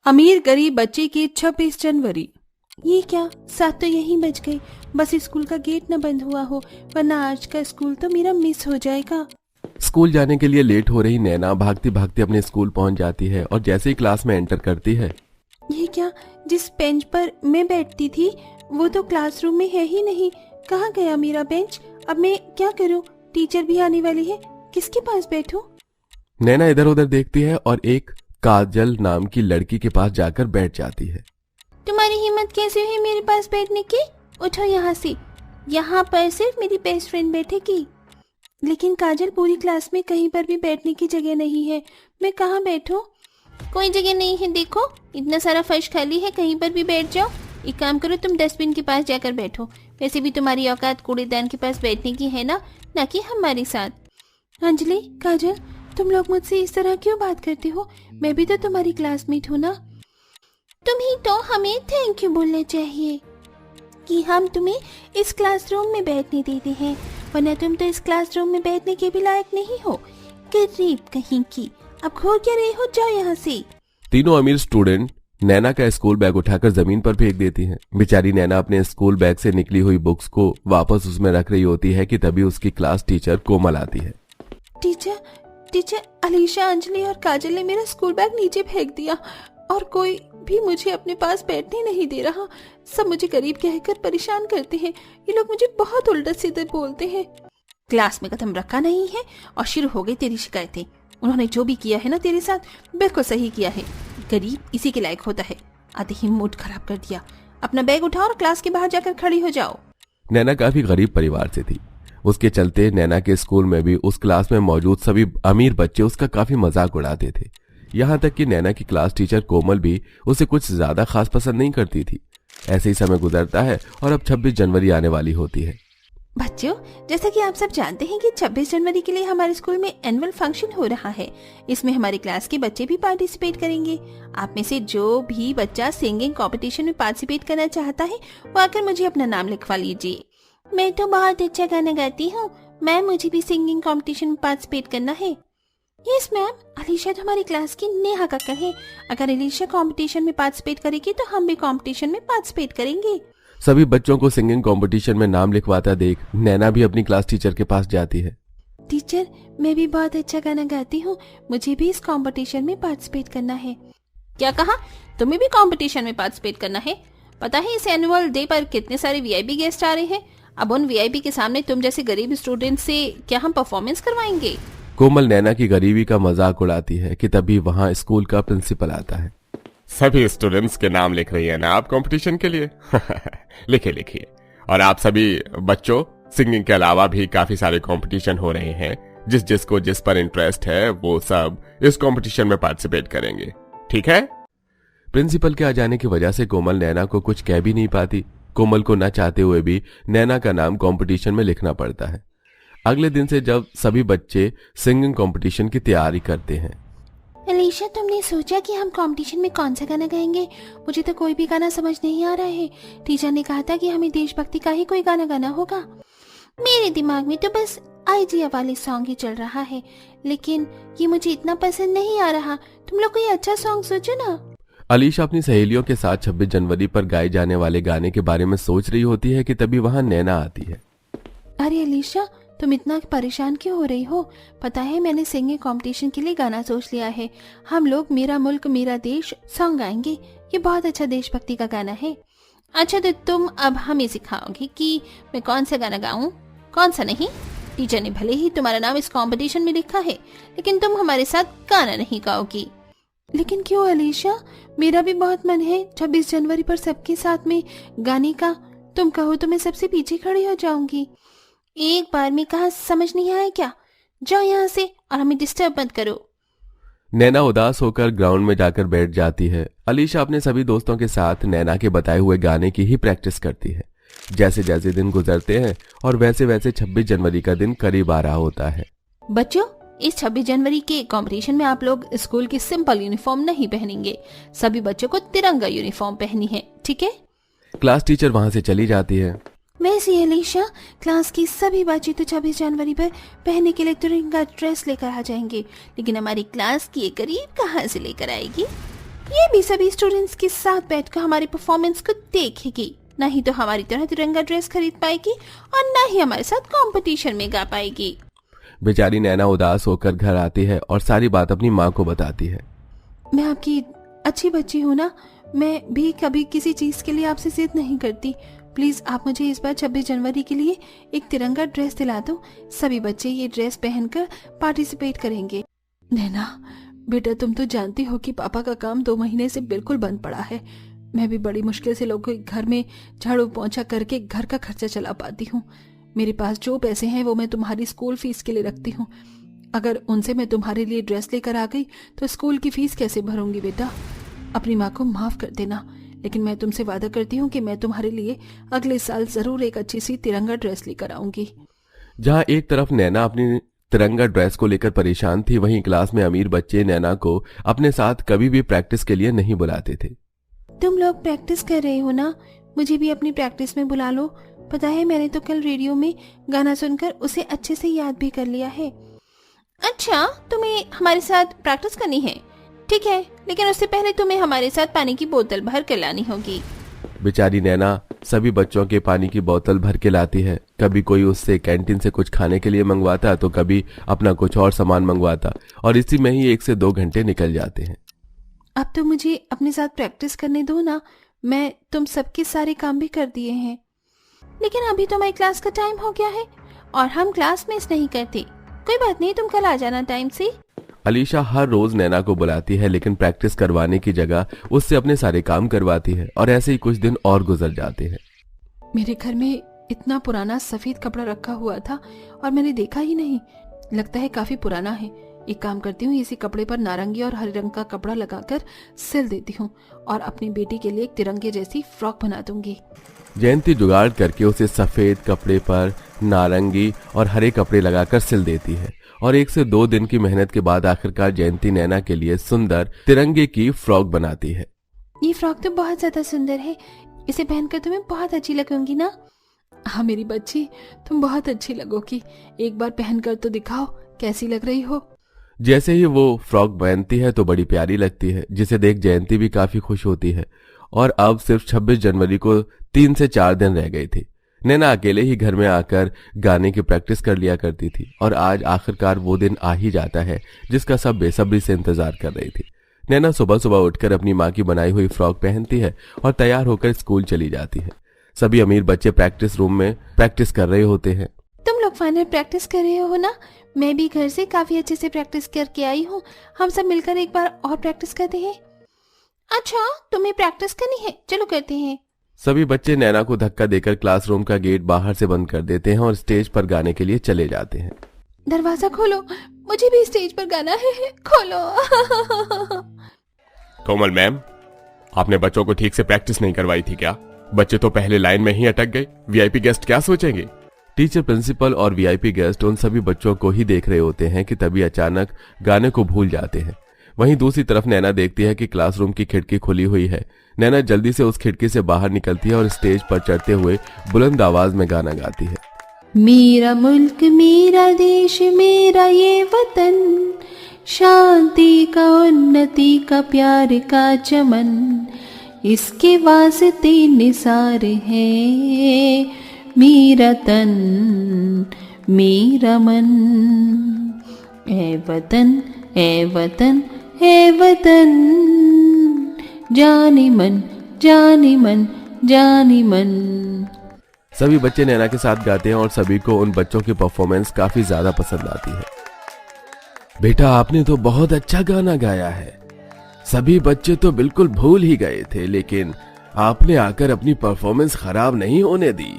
अमीर गरीब बच्चे की 26 जनवरी। ये क्या, 7 तो यहीं बज गई। बस स्कूल का गेट न बंद हुआ हो, वरना आज का स्कूल तो मेरा मिस हो जाएगा। स्कूल जाने के लिए लेट हो रही नैना भागती भागती अपने स्कूल पहुंच जाती है और जैसे ही क्लास में एंटर करती है। ये क्या, जिस बेंच पर मैं बैठती थी वो तो क्लासरूम में है ही नहीं। कहाँ गया मेरा बेंच? अब मैं क्या करूँ? टीचर भी आने वाली है, किसके पास बैठूं? नैना इधर उधर देखती है और एक काजल नाम की लड़की के पास जाकर बैठ जाती है। तुम्हारी हिम्मत कैसे हुई मेरे पास बैठने की? उठो यहाँ से। यहाँ पर सिर्फ मेरी बेस्ट फ्रेंड बैठेगी। लेकिन काजल, पूरी क्लास में कहीं पर भी बैठने की जगह नहीं है, मैं कहाँ बैठूं? कोई जगह नहीं है, देखो इतना सारा फर्श खाली है, कहीं पर भी बैठ जाओ। एक काम करो, तुम डस्टबिन के पास जाकर बैठो। वैसे भी तुम्हारी औकात कूड़ेदान के पास बैठने की है ना कि हमारे साथ। अंजलि, काजल, तुम लोग मुझसे इस तरह क्यों बात करते हो? मैं भी तो तुम्हारी क्लासमेट हूँ ना। तुम्हें तो हमें थैंक यू बोलना चाहिए कि हम तुम्हें इस क्लासरूम में बैठने देते हैं, वरना तुम तो इस क्लासरूम में बैठने के भी लायक नहीं हो। गरीब कहीं की, अब घूर क्या रहे हो? जाओ यहाँ से। तीनों अमीर स्टूडेंट नैना का स्कूल बैग उठाकर जमीन पर फेंक देती हैं। बेचारी नैना अपने स्कूल बैग से निकली हुई बुक्स को वापस उसमें रख रही होती है कि तभी उसकी क्लास टीचर कोमल आती है। टीचर, अलीशा, अंजलि और काजल ने मेरा स्कूल बैग नीचे फेंक दिया और कोई भी मुझे अपने पास बैठने नहीं दे रहा। सब मुझे गरीब कहकर परेशान करते हैं। ये लोग मुझे बहुत उल्टा सीधे बोलते हैं। क्लास में कदम रखा नहीं है और शुरू हो गई तेरी शिकायतें। उन्होंने जो भी किया है ना तेरे साथ, बिल्कुल सही किया है। गरीब इसी के लायक होता है। आते ही मूड खराब कर दिया। अपना बैग उठाओ और क्लास के बाहर जाकर खड़ी हो जाओ। नैना काफी गरीब परिवार से थी, उसके चलते नैना के स्कूल में भी उस क्लास में मौजूद सभी अमीर बच्चे उसका काफी मजाक उड़ाते थे। यहाँ तक कि नैना की क्लास टीचर कोमल भी उसे कुछ ज्यादा खास पसंद नहीं करती थी। ऐसे ही समय गुजरता है और अब 26 जनवरी आने वाली होती है। बच्चों, जैसा कि आप सब जानते हैं कि 26 जनवरी के लिए हमारे स्कूल में एनुअल फंक्शन हो रहा है। इसमें हमारी क्लास के बच्चे भी पार्टिसिपेट करेंगे। आप में से जो भी बच्चा सिंगिंग कंपटीशन में पार्टिसिपेट करना चाहता है वो आकर मुझे अपना नाम लिखवा लीजिए। मैं तो बहुत अच्छा गाना गाती हूँ मैम, मुझे भी सिंगिंग कंपटीशन में पार्टिसिपेट करना है। यस मैम, अलीशा तो हमारी क्लास की नेहा कक्कड़ है। अगर अलीशा कंपटीशन में पार्टिसिपेट करेगी तो हम भी कंपटीशन में पार्टिसिपेट करेंगे। सभी बच्चों को सिंगिंग कंपटीशन में नाम लिखवाता देख नैना भी अपनी क्लास टीचर के पास जाती है। टीचर, मैं भी बहुत अच्छा गाना गाती हूँ, मुझे भी इस कंपटीशन में पार्टिसिपेट करना है। क्या कहा? तुम्हें भी कंपटीशन में पार्टिसिपेट करना है? पता है इस एनुअल डे पर कितने सारे वीआईपी गेस्ट आ रहे हैं? अब उन वीआईपी के सामने तुम जैसे गरीब स्टूडेंट से क्या हम परफॉर्मेंस करवाएंगे? कोमल नैना की गरीबी का मजाक उड़ाती है कि तभी वहां स्कूल का प्रिंसिपल आता है। सभी स्टूडेंट्स के नाम लिख रही है ना आप कंपटीशन के लिए? लिखिए। और आप सभी बच्चों, सिंगिंग के अलावा भी काफी सारे कंपटीशन हो रहे हैं। जिसको जिस पर इंटरेस्ट है वो सब इस कंपटीशन में पार्टिसिपेट करेंगे, ठीक है? प्रिंसिपल के आ जाने की वजह से कोमल नैना को कुछ कह भी नहीं पाती। कोमल को न चाहते हुए भी नैना का नाम कंपटीशन में लिखना पड़ता है। अगले दिन से जब सभी बच्चे सिंगिंग कंपटीशन की तैयारी करते हैं। अलीशा, तुमने सोचा कि हम कंपटीशन में कौन सा गाना गाएंगे? मुझे तो कोई भी गाना समझ नहीं आ रहा है। टीचर ने कहा था कि हमें देशभक्ति का ही कोई गाना गाना होगा। मेरे दिमाग में तो बस आइडिया वाले सॉन्ग ही चल रहा है, लेकिन ये मुझे इतना पसंद नहीं आ रहा। तुम लोग कोई अच्छा सॉन्ग सोचो ना। अलीशा अपनी सहेलियों के साथ 26 जनवरी पर गाए जाने वाले गाने के बारे में सोच रही होती है कि तभी वहां नैना आती है। अरे अलीशा, तुम इतना परेशान क्यों हो रही हो? पता है मैंने सिंगिंग कंपटीशन के लिए गाना सोच लिया है। हम लोग मेरा मुल्क मेरा देश सॉन्ग गाएंगे। ये बहुत अच्छा देशभक्ति का गाना है। अच्छा, तो तुम अब हमें सिखाओगी कि मैं कौन सा गाना गाऊं, कौन सा नहीं? टीचर ने भले ही तुम्हारा नाम इस कंपटीशन में लिखा है, लेकिन तुम हमारे साथ गाना नहीं गाओगी। लेकिन क्यों अलीशा? मेरा भी बहुत मन है 26 जनवरी पर सबके साथ में गाने का। तुम कहो तो मैं सबसे पीछे खड़ी हो जाऊंगी। एक बार में कहा, समझ नहीं आया क्या? जाओ यहाँ से और हमें डिस्टर्ब मत करो। नैना उदास होकर ग्राउंड में जाकर बैठ जाती है। अलीशा अपने सभी दोस्तों के साथ नैना के बताए हुए गाने की ही प्रैक्टिस करती है। जैसे जैसे दिन गुजरते हैं और वैसे वैसे 26 जनवरी का दिन करीब आ रहा होता है। बच्चों, इस 26 जनवरी के कंपटीशन में आप लोग स्कूल की सिंपल यूनिफॉर्म नहीं पहनेंगे। सभी बच्चों को तिरंगा यूनिफॉर्म पहनी है, ठीक है? क्लास टीचर वहां से चली जाती है। वैसे अलीशा, क्लास की सभी बच्चे तो 26 जनवरी पर पहनने के लिए तिरंगा ड्रेस लेकर आ जाएंगे, लेकिन हमारी क्लास की एक गरीब कहाँ से लेकर आएगी? ये भी सभी स्टूडेंट्स के साथ बैठकर हमारी परफॉर्मेंस को देखेगी, नहीं तो हमारी तरह तिरंगा ड्रेस खरीद पाएगी और ना ही हमारे साथ कंपटीशन में गा पाएगी। बेचारी नैना उदास होकर घर आती है और सारी बात अपनी माँ को बताती है। मैं आपकी अच्छी बच्ची हूँ ना, मैं भी कभी किसी चीज के लिए आपसे जिद नहीं करती। प्लीज आप मुझे इस बार 26 जनवरी के लिए एक तिरंगा ड्रेस दिला दो। सभी बच्चे ये ड्रेस पहनकर पार्टिसिपेट करेंगे। नैना बेटा, तुम तो जानती हो कि पापा का काम 2 महीने से बिल्कुल बंद पड़ा है। मैं भी बड़ी मुश्किल से लोगों के घर में झाड़ू पोंछा करके घर का खर्चा चला पाती हूँ। मेरे पास जो पैसे हैं वो मैं तुम्हारी स्कूल फीस के लिए रखती हूँ। अगर उनसे मैं तुम्हारे लिए ड्रेस लेकर आ गई तो स्कूल की फीस कैसे भरूंगी बेटा? अपनी माँ को माफ कर देना, लेकिन मैं तुमसे वादा करती हूँ कि मैं तुम्हारे लिए अगले साल जरूर एक अच्छी सी तिरंगा ड्रेस लेकर आऊंगी। जहाँ एक तरफ नैना अपनी तिरंगा ड्रेस को लेकर परेशान थी, वहीं क्लास में अमीर बच्चे नैना को अपने साथ कभी भी प्रैक्टिस के लिए नहीं बुलाते थे। तुम लोग प्रैक्टिस कर रहे हो ना, मुझे भी अपनी प्रैक्टिस में बुला लो। पता है मैंने तो कल रेडियो में गाना सुनकर उसे अच्छे से याद भी कर लिया है। अच्छा, तुम्हें हमारे साथ प्रैक्टिस करनी है? ठीक है, लेकिन उससे पहले तुम्हें हमारे साथ पानी की बोतल भर कर लानी होगी। बेचारी नैना सभी बच्चों के पानी की बोतल भर के लाती है। कभी कोई उससे कैंटीन से कुछ खाने के लिए मंगवाता तो कभी अपना कुछ और सामान मंगवाता, और इसी में ही 1 से 2 घंटे निकल जाते हैं। अब तो मुझे अपने साथ प्रैक्टिस करने दो ना, मैं तुम सबके सारे काम भी कर दिए हैं। लेकिन अभी तो हमारी क्लास का टाइम हो गया है और हम क्लास मिस नहीं करते। कोई बात नहीं, तुम कल आ जाना टाइम से। अलीशा हर रोज नैना को बुलाती है, लेकिन प्रैक्टिस करवाने की जगह उससे अपने सारे काम करवाती है, और ऐसे ही कुछ दिन और गुजर जाते हैं। मेरे घर में इतना पुराना सफेद कपड़ा रखा हुआ था और मैंने देखा ही नहीं। लगता है काफी पुराना है। एक काम करती हूँ, इसी कपड़े पर नारंगी और हरे रंग का कपड़ा लगाकर सिल देती हूँ और अपनी बेटी के लिए एक तिरंगे जैसी फ्रॉक बना दूंगी। जयंती जुगाड़ करके उसे सफेद कपड़े पर नारंगी और हरे कपड़े लगाकर सिल देती है, और 1 से 2 दिन की मेहनत के बाद आखिरकार जयंती नैना के लिए सुंदर तिरंगे की फ्रॉक बनाती है। ये फ्रॉक तो बहुत ज्यादा सुंदर है, इसे पहनकर तुम्हें बहुत अच्छी लगूंगी ना? हाँ मेरी बच्ची, तुम बहुत अच्छी लगोगी। एक बार पहनकर तो दिखाओ कैसी लग रही हो। जैसे ही वो फ्रॉक पहनती है तो बड़ी प्यारी लगती है, जिसे देख जयंती भी काफी खुश होती है। और अब सिर्फ 26 जनवरी को 3 से 4 दिन रह गए थे। नैना अकेले ही घर में आकर गाने की प्रैक्टिस कर लिया करती थी, और आज आखिरकार वो दिन आ ही जाता है जिसका सब बेसब्री से इंतजार कर रही थी। नैना सुबह सुबह उठकर अपनी माँ की बनाई हुई फ्रॉक पहनती है और तैयार होकर स्कूल चली जाती है। सभी अमीर बच्चे प्रैक्टिस रूम में प्रैक्टिस कर रहे होते हैं। तुम लोग फाइनल प्रैक्टिस कर रहे हो ना? मैं भी घर से काफी अच्छे से प्रैक्टिस करके आई हूँ। हम सब मिलकर एक बार और प्रैक्टिस करते हैं। अच्छा, तुम्हें प्रैक्टिस करनी है? चलो करते हैं। सभी बच्चे नैना को धक्का देकर क्लासरूम का गेट बाहर से बंद कर देते हैं और स्टेज पर गाने के लिए चले जाते हैं। दरवाजा खोलो, मुझे भी स्टेज पर गाना है, खोलो। कोमल मैम, आपने बच्चों को ठीक से प्रैक्टिस नहीं करवाई थी क्या? बच्चे तो पहले लाइन में ही अटक गए। वीआईपी गेस्ट क्या सोचेंगे? टीचर, प्रिंसिपल और वीआईपी गेस्ट उन सभी बच्चों को ही देख रहे होते हैं कि तभी अचानक गाने को भूल जाते हैं। वहीं दूसरी तरफ नैना देखती है कि क्लासरूम की खिड़की खुली हुई है। नैना जल्दी से उस खिड़की से बाहर निकलती है और स्टेज पर चढ़ते हुए बुलंद आवाज में गाना गाती है। मेरा मुल्क, मेरा देश, मेरा ये वतन, शांति का, उन्नति का, प्यार का चमन, इसके वास्ते निसार है मेरा तन, मेरा मन। ए वतन, ए वतन, ए वतन, जानी मन, जानी मन, जानी मन। सभी बच्चे नैना के साथ गाते हैं और सभी को उन बच्चों की परफॉर्मेंस काफी ज्यादा पसंद आती है। बेटा, आपने तो बहुत अच्छा गाना गाया है। सभी बच्चे तो बिल्कुल भूल ही गए थे, लेकिन आपने आकर अपनी परफॉर्मेंस खराब नहीं होने दी।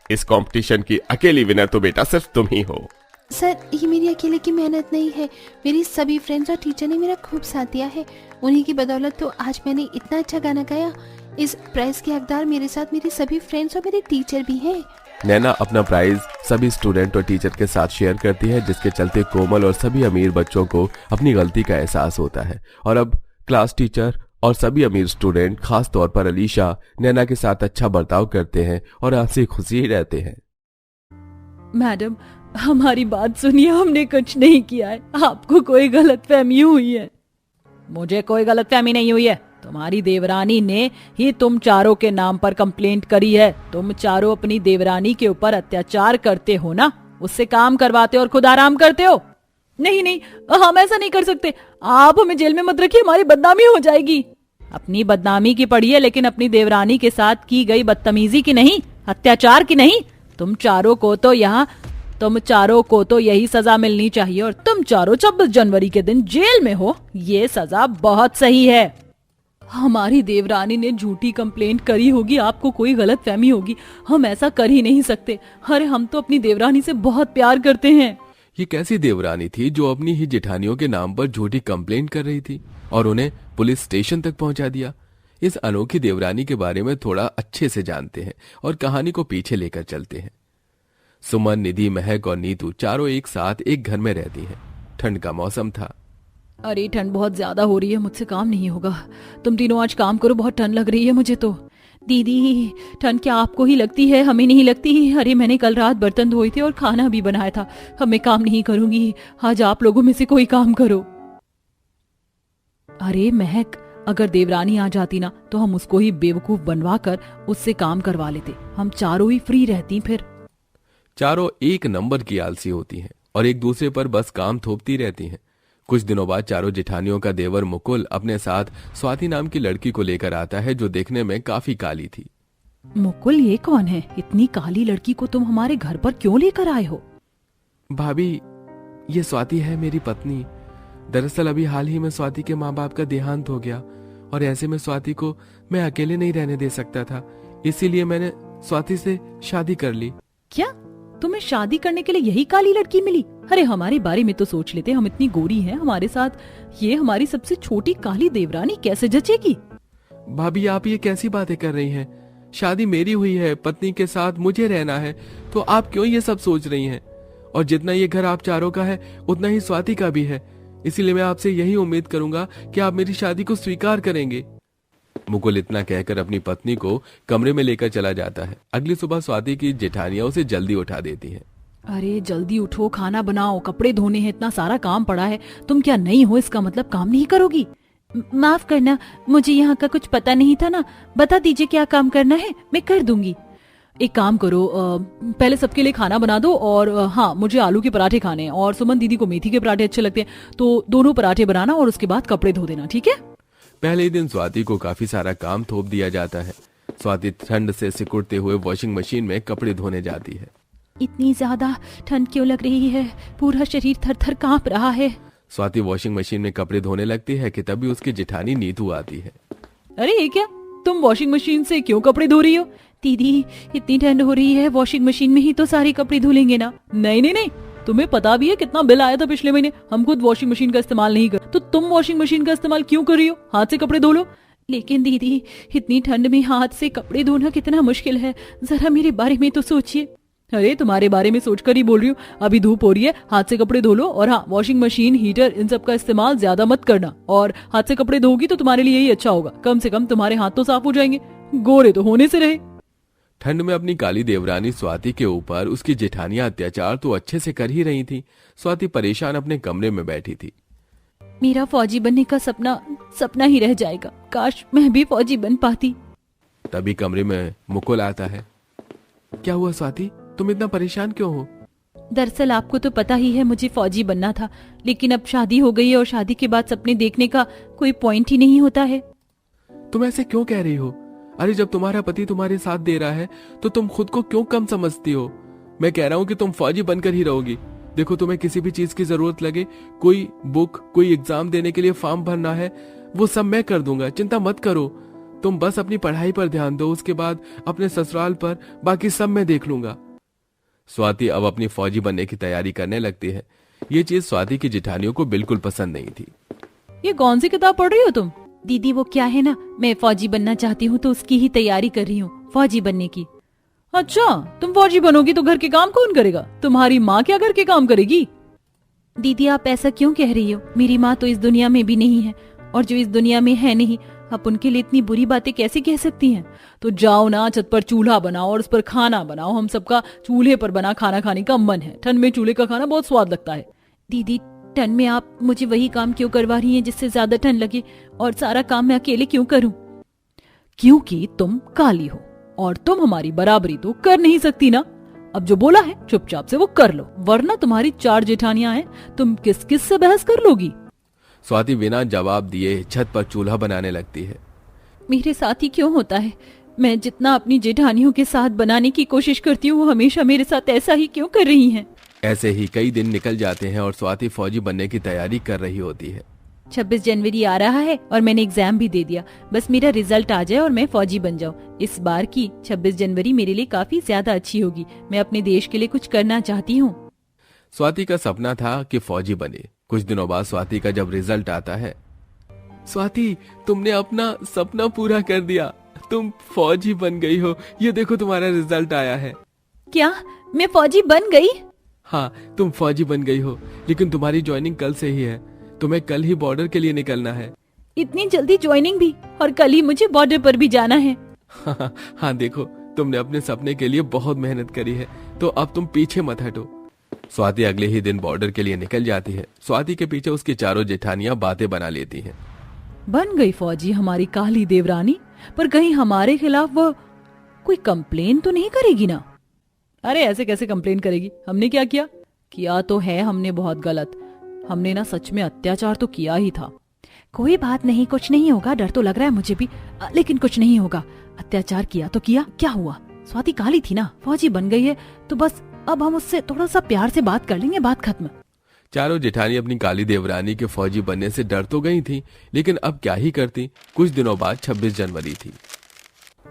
इस कंपटीशन की अकेली विनर तो बेटा सिर्फ तुम ही हो। सर, ये मेरी अकेले की मेहनत नहीं है। मेरी सभी फ्रेंड्स और टीचर ने मेरा खूब साथ दिया है। उन्हीं की बदौलत तो आज मैंने इतना अच्छा गाना गाया। इस प्राइज के हकदार मेरे साथ मेरे सभी फ्रेंड्स और मेरे टीचर भी हैं। नैना अपना प्राइज सभी स्टूडेंट और टीचर के साथ शेयर करती है, जिसके चलते कोमल और सभी अमीर बच्चों को अपनी गलती का एहसास होता है। और अब क्लास टीचर और सभी अमीर स्टूडेंट, खास तौर पर अलीशा, नैना के साथ अच्छा बर्ताव करते हैं और हंसी खुशी रहते हैं। मैडम, हमारी बात सुनिए, हमने कुछ नहीं किया है। आपको कोई गलतफहमी हुई है। मुझे कोई गलतफहमी नहीं हुई है। तुम्हारी देवरानी ने ही तुम चारों के नाम पर कंप्लेंट करी है। तुम चारों अपनी देवरानी के ऊपर अत्याचार करते हो ना, उससे काम करवाते हो और खुद आराम करते हो। नहीं नहीं, हम ऐसा नहीं कर सकते। आप हमें जेल में मत रखिए, हमारी बदनामी हो जाएगी। अपनी बदनामी की पड़ी है, लेकिन अपनी देवरानी के साथ की गई बदतमीजी की नहीं, अत्याचार की नहीं। तुम चारों को तो यही सजा मिलनी चाहिए और तुम चारों 26 जनवरी के दिन जेल में हो। ये सजा बहुत सही है। हमारी देवरानी ने झूठी कंप्लेंट करी होगी, आपको कोई गलतफहमी होगी। हम ऐसा कर ही नहीं सकते। अरे हम तो अपनी देवरानी से बहुत प्यार करते हैं। ये कैसी देवरानी थी जो अपनी ही जेठानियों के नाम पर झूठी कंप्लेंट कर रही थी और उन्हें पुलिस स्टेशन तक पहुंचा दिया। इस अनोखी देवरानी के बारे में थोड़ा अच्छे से जानते हैं और कहानी को पीछे लेकर चलते हैं। सुमन, निधि, महक और नीतू चारों एक साथ एक घर में रहती हैं। ठंड का मौसम था। अरे ठंड बहुत ज्यादा हो रही है, मुझसे काम नहीं होगा। तुम तीनों आज काम करो, बहुत ठंड लग रही है मुझे तो। दीदी, ठंड क्या आपको ही लगती है, हमें नहीं लगती? अरे मैंने कल रात बर्तन धोए थे और खाना भी बनाया था। अब मैं काम नहीं करूंगी, आज आप लोगों में से कोई काम करो। अरे महक, अगर देवरानी आ जाती ना तो हम उसको ही बेवकूफ बनवा कर उससे काम करवा लेते। हम चारों ही फ्री रहती फिर। चारों एक नंबर की आलसी होती हैं और एक दूसरे पर बस काम थोपती रहती हैं। कुछ दिनों बाद चारों जेठानियों का देवर मुकुल अपने साथ स्वाति नाम की लड़की को लेकर आता है, जो देखने में काफी काली थी। मुकुल, ये कौन है? इतनी काली लड़की को तुम हमारे घर पर क्यों लेकर आए हो? भाभी, ये स्वाति है मेरी पत्नी। दरअसल अभी हाल ही में स्वाति के माँ बाप का देहांत हो गया और ऐसे में स्वाति को मैं अकेले नहीं रहने दे सकता था, इसीलिए मैंने स्वाति से शादी कर ली। क्या तुम्हें शादी करने के लिए यही काली लड़की मिली? अरे हमारे बारे में तो सोच लेते, हम इतनी गोरी हैं, हमारे साथ ये हमारी सबसे छोटी काली देवरानी कैसे जचेगी? भाभी, आप ये कैसी बातें कर रही हैं? शादी मेरी हुई है, पत्नी के साथ मुझे रहना है, तो आप क्यों ये सब सोच रही हैं? और जितना ये घर आप चारों का है उतना ही स्वाति का भी है, इसीलिए मैं आपसे यही उम्मीद करूंगा कि आप मेरी शादी को स्वीकार करेंगे। मुकुल इतना कहकर अपनी पत्नी को कमरे में लेकर चला जाता है। अगली सुबह स्वाति की जेठानियां उसे जल्दी उठा देती हैं। अरे जल्दी उठो, खाना बनाओ, कपड़े धोने हैं, इतना सारा काम पड़ा है। तुम क्या नहीं हो इसका मतलब काम नहीं करोगी? माफ करना, मुझे यहाँ का कुछ पता नहीं था ना। बता दीजिए क्या काम करना है, मैं कर दूंगी। एक काम करो, पहले सबके लिए खाना बना दो और हाँ, मुझे आलू के पराठे खाने हैं और सुमन दीदी को मेथी के पराठे अच्छे लगते हैं, तो दोनों पराठे बनाना और उसके बाद कपड़े धो देना, ठीक है? पहले दिन स्वाति को काफी सारा काम थोप दिया जाता है। स्वाति ठंड से सिकुड़ते हुए वॉशिंग मशीन में कपड़े धोने जाती है। इतनी ज्यादा ठंड क्यों लग रही है? पूरा शरीर थर थर कांप रहा है। स्वाति वॉशिंग मशीन में कपड़े धोने लगती है कि तभी उसकी जेठानी नीतू आती है। अरे ये क्या, तुम वॉशिंग मशीन से क्यों कपड़े धो रही हो? दीदी, इतनी ठंड हो रही है, वॉशिंग मशीन में ही तो सारे कपड़े धुलेंगे ना। नहीं नहीं नहीं, तुम्हें पता भी है कितना बिल आया था पिछले महीने। हम खुद वॉशिंग मशीन का इस्तेमाल नहीं कर, तो तुम वॉशिंग मशीन का इस्तेमाल क्यों कर रही हो? हाथ से कपड़े धो लो। लेकिन दीदी, इतनी ठंड में हाथ से कपड़े धोना कितना मुश्किल है, जरा मेरे बारे में तो सोचिए। अरे तुम्हारे बारे में सोचकर ही बोल रही हूँ। अभी धूप हो रही है, हाथ से कपड़े धो लो और हाँ, वॉशिंग मशीन, हीटर, इन सब का इस्तेमाल ज्यादा मत करना। और हाथ से कपड़े धोगी तो तुम्हारे लिए यही अच्छा होगा, कम से कम तुम्हारे हाथ तो साफ हो जाएंगे, गोरे तो होने से रहे। ठंड में अपनी काली देवरानी स्वाति के ऊपर उसकी जेठानियां अत्याचार तो अच्छे से कर ही रही थी। स्वाति परेशान अपने कमरे में बैठी थी। मेरा फौजी बनने का सपना ही रह जाएगा। काश मैं भी फौजी बन पाती। तभी कमरे में मुकुल आता है। क्या हुआ स्वाति, तुम इतना परेशान क्यों हो? दरअसल आपको तो पता ही है मुझे फौजी बनना था, लेकिन अब शादी हो गई है और शादी के बाद सपने देखने का कोई पॉइंट ही नहीं होता है। तुम ऐसे क्यों कह रही हो? अरे जब तुम्हारा पति तुम्हारे साथ दे रहा है तो तुम खुद को क्यों कम समझती हो? मैं कह रहा हूँ कि तुम फौजी बनकर ही रहोगी। देखो, तुम्हें किसी भी चीज की जरूरत लगे, कोई बुक, कोई एग्जाम देने के लिए फॉर्म भरना है, वो सब मैं कर दूंगा, चिंता मत करो। तुम बस अपनी पढ़ाई पर ध्यान दो, उसके बाद अपने ससुराल पर बाकी सब मैं देख लूंगा। स्वाति अब अपनी फौजी बनने की तैयारी करने लगती है। ये चीज स्वाति की जेठानियों को बिल्कुल पसंद नहीं थी। ये कौन सी किताब पढ़ रही हो तुम? दीदी वो क्या है ना, मैं फौजी बनना चाहती हूँ तो उसकी ही तैयारी कर रही हूँ, फौजी बनने की। अच्छा, तुम फौजी बनोगी तो घर के काम कौन करेगा? तुम्हारी माँ क्या घर के काम करेगी? दीदी आप ऐसा क्यों कह रही हो? मेरी माँ तो इस दुनिया में भी नहीं है, और जो इस दुनिया में है नहीं, आप उनके लिए इतनी बुरी बातें कैसे कह सकती हैं? तो जाओ ना, छत पर चूल्हा बनाओ और उस पर खाना बनाओ। हम सबका चूल्हे पर बना खाना खाने का मन है। ठंड में चूल्हे का खाना बहुत स्वाद लगता है। दीदी ठंड में आप मुझे वही काम क्यों करवा रही हैं जिससे ज्यादा ठंड लगे, और सारा काम मैं अकेले क्यों करूं? क्योंकि तुम काली हो और तुम हमारी बराबरी तो कर नहीं सकती ना। अब जो बोला है चुपचाप से वो कर लो, वरना तुम्हारी 4 जेठानियां हैं, तुम किस किस से बहस कर लोगी? स्वाति बिना जवाब दिए छत पर चूल्हा बनाने लगती है। मेरे साथ ही क्यों होता है? मैं जितना अपनी जेठानियों के साथ बनाने की कोशिश करती हूँ, वो हमेशा मेरे साथ ऐसा ही क्यों कर रही हैं? ऐसे ही कई दिन निकल जाते हैं और स्वाति फौजी बनने की तैयारी कर रही होती है। 26 जनवरी आ रहा है और मैंने एग्जाम भी दे दिया। बस मेरा रिजल्ट आ जाए और मैं फौजी बन जाऊं। इस बार की 26 जनवरी मेरे लिए काफी ज्यादा अच्छी होगी। मैं अपने देश के लिए कुछ करना चाहती हूँ। स्वाति का सपना था कि फौजी बने। कुछ दिनों बाद स्वाति का जब रिजल्ट आता है, स्वाति तुमने अपना सपना पूरा कर दिया, तुम फौजी बन गई हो, ये देखो तुम्हारा रिजल्ट आया है। क्या मैं फौजी बन गई? हाँ तुम फौजी बन गई हो, लेकिन तुम्हारी ज्वाइनिंग कल से ही है। तुम्हें कल ही बॉर्डर के लिए निकलना है। इतनी जल्दी ज्वाइनिंग भी? और कल ही मुझे बॉर्डर पर भी जाना है? हाँ देखो, तुमने अपने सपने के लिए बहुत मेहनत करी है, तो अब तुम पीछे मत हटो। स्वाति अगले ही दिन बॉर्डर के लिए निकल जाती है। स्वाति के पीछे उसकी चारों जेठानियां बातें बना लेती हैं। बन गई फौजी हमारी काली देवरानी, पर कहीं हमारे खिलाफ वो कोई कंप्लेन तो नहीं करेगी ना? अरे ऐसे कैसे कंप्लेन करेगी? हमने क्या किया? किया तो है हमने बहुत गलत। हमने ना सच में अत्याचार तो किया ही था। कोई बात नहीं, कुछ नहीं होगा। डर तो लग रहा है मुझे भी, लेकिन कुछ नहीं होगा। अत्याचार किया तो किया, क्या हुआ? स्वाति काली थी ना, फौजी बन गई है तो बस अब हम उससे थोड़ा सा प्यार से बात कर लेंगे, बात खत्म। चारों जेठानी अपनी काली देवरानी के फौजी बनने से डर तो गई थी, लेकिन अब क्या ही करती। कुछ दिनों बाद 26 जनवरी थी।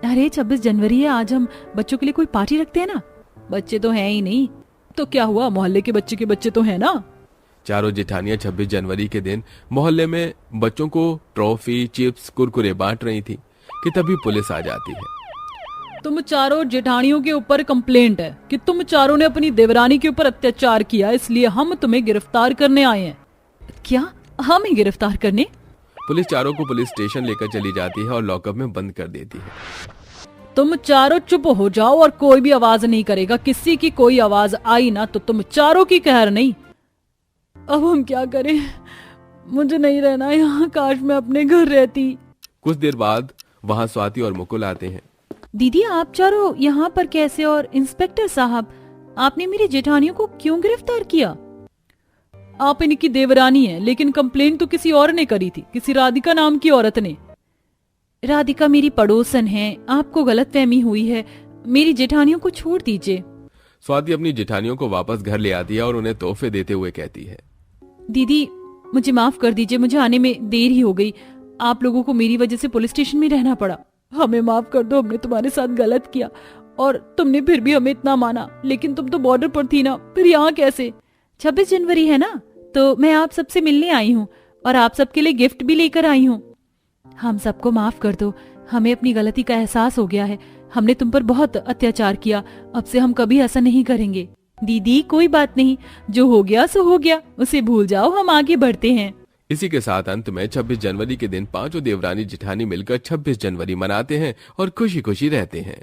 अरे 26 जनवरी है, आज हम बच्चों के लिए कोई पार्टी रखते हैं ना। बच्चे तो हैं ही नहीं, तो क्या हुआ, मोहल्ले के बच्चे तो हैं ना। चारों जेठानियां 26 जनवरी के दिन मोहल्ले में बच्चों को ट्रॉफी, चिप्स, कुरकुरे बांट रही थी कि तभी पुलिस आ जाती है। तुम चारों जेठानियों के ऊपर कंप्लेंट है कि तुम चारों ने अपनी देवरानी के ऊपर अत्याचार किया, इसलिए हम तुम्हें गिरफ्तार करने आए हैं। क्या हमें गिरफ्तार करने? पुलिस चारों को पुलिस स्टेशन लेकर चली जाती है और लॉकअप में बंद कर देती है। तुम चारों चुप हो जाओ और कोई भी आवाज नहीं करेगा। किसी की कोई आवाज आई ना तो तुम चारों की कहर नहीं। अब हम क्या करें? मुझे नहीं रहना यहाँ, काश मैं अपने घर रहती। कुछ देर बाद वहाँ स्वाति और मुकुल आते हैं। दीदी आप चारों यहाँ पर कैसे? और इंस्पेक्टर साहब, आपने मेरी जेठानियों को क्यों गिरफ्तार किया? आप इनकी देवरानी हैं, लेकिन कंप्लेंट तो किसी और ने करी थी, किसी राधिका नाम की औरत ने। राधिका मेरी पड़ोसन है, आपको गलतफहमी हुई है। मेरी जेठानियों को छोड़ दीजिए। स्वाति अपनी जेठानियों को वापस घर ले आती है और उन्हें तोहफे देते हुए कहती है, दीदी मुझे माफ कर दीजिए, मुझे आने में देर ही हो गई। आप लोगों को मेरी वजह से पुलिस स्टेशन में रहना पड़ा। हमें माफ कर दो, हमने तुम्हारे साथ गलत किया और तुमने फिर भी हमें इतना माना, लेकिन तुम तो बॉर्डर पर थी ना, फिर यहाँ कैसे? 26 जनवरी है ना, तो मैं आप सबसे मिलने आई हूँ और आप सबके लिए गिफ्ट भी लेकर आई हूँ। हम सबको माफ कर दो, हमें अपनी गलती का एहसास हो गया है। हमने तुम पर बहुत अत्याचार किया, अब से हम कभी ऐसा नहीं करेंगे। दीदी कोई बात नहीं, जो हो गया सो हो गया, उसे भूल जाओ, हम आगे बढ़ते हैं। इसी के साथ अंत में 26 जनवरी के दिन पांचों देवरानी जेठानी मिलकर 26 जनवरी मनाते हैं और खुशी खुशी रहते हैं।